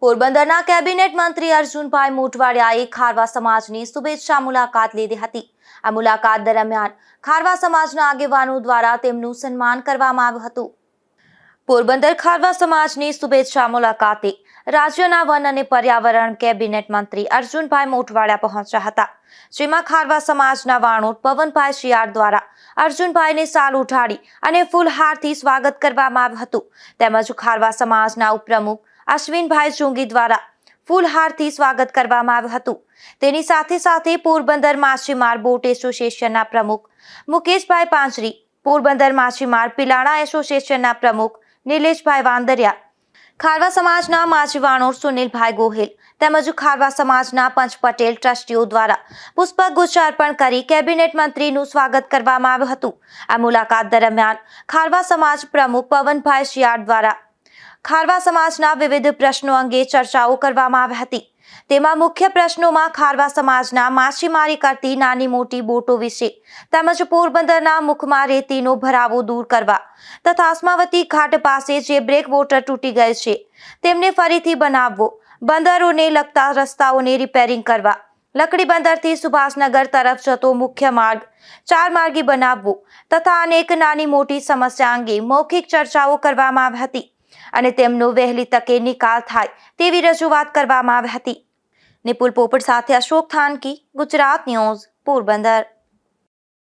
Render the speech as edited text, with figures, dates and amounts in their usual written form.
પોરબંદરના કેબિનેટ મંત્રી અર્જુનભાઈ મોઢવાડિયાએ ખારવા સમાજની શુભેચ્છા મુલાકાત લીધી હતી। આ મુલાકાત દરમિયાન ખારવા સમાજના આગેવાનો દ્વારા તેમનું સન્માન કરવામાં આવ્યું હતું। પોરબંદર ખારવા સમાજની શુભેચ્છા મુલાકાતે રાજ્યના વન અને પર્યાવરણ કેબિનેટ મંત્રી અર્જુનભાઈ મોઢવાડિયા પહોંચ્યા હતા, જેમાં ખારવા સમાજના વાણોટ પવનભાઈ શિયાળ દ્વારા અર્જુનભાઈને શાલ ઉઠાડી અને ફૂલહારથી સ્વાગત કરવામાં આવ્યું હતું। તેમજ ખારવા સમાજના ઉપપ્રમુખ અશ્વિનભાઈ જોંગી દ્વારા ફૂલહારથી સ્વાગત કરવામાં આવ્યું હતું। તેની સાથે સાથે પોરબંદર માછીમાર બોટ એસોસિએશનના પ્રમુખ મુકેશભાઈ પાંચરી, પોરબંદર માછીમાર પિલાણા એસોસિએશનના પ્રમુખ નિલેશભાઈ વાંદરિયા, ખારવા સમાજના માછીવાણો સુનિલભાઈ ગોહિલ તેમજ ખારવા સમાજના પંચ પટેલ ટ્રસ્ટીઓ દ્વારા પુષ્પગુચ્છ અર્પણ કરી કેબિનેટ મંત્રીનું સ્વાગત કરવામાં આવ્યું હતું। આ મુલાકાત દરમિયાન ખારવા સમાજ પ્રમુખ પવનભાઈ શિયાળ દ્વારા ખારવા સમાજના વિવિધ પ્રશ્નો અંગે ચર્ચાઓ કરવામાં આવી હતી। તેમાં મુખ્ય પ્રશ્નોમાં ખારવા સમાજના માછીમારી કરતી નાની મોટી બોટો વિશે તેમજ પોરબંદરના મુખમાં રેતીનો ભરાવો દૂર કરવા તથા અસ્માવતી ઘાટ પાસે જે બ્રેકવોટર તૂટી ગયેલ છે તેમને ફરીથી બનાવવો, બંદરોને લગતા રસ્તાઓને રિપેરિંગ કરવા, લકડી બંદરથી સુભાષનગર તરફ જતો મુખ્ય માર્ગ 4 માર્ગી બનાવવો તથા અનેક નાની મોટી સમસ્યા અંગે મૌખિક ચર્ચાઓ કરવામાં આવી હતી અને તેમનો વહેલી તકે નિકાલ થાય તેવી રજૂઆત કરવામાં આવી હતી। નિપુલ પોપટ સાથે અશોક થાનકી, ગુજરાત ન્યૂઝ, પોરબંદર।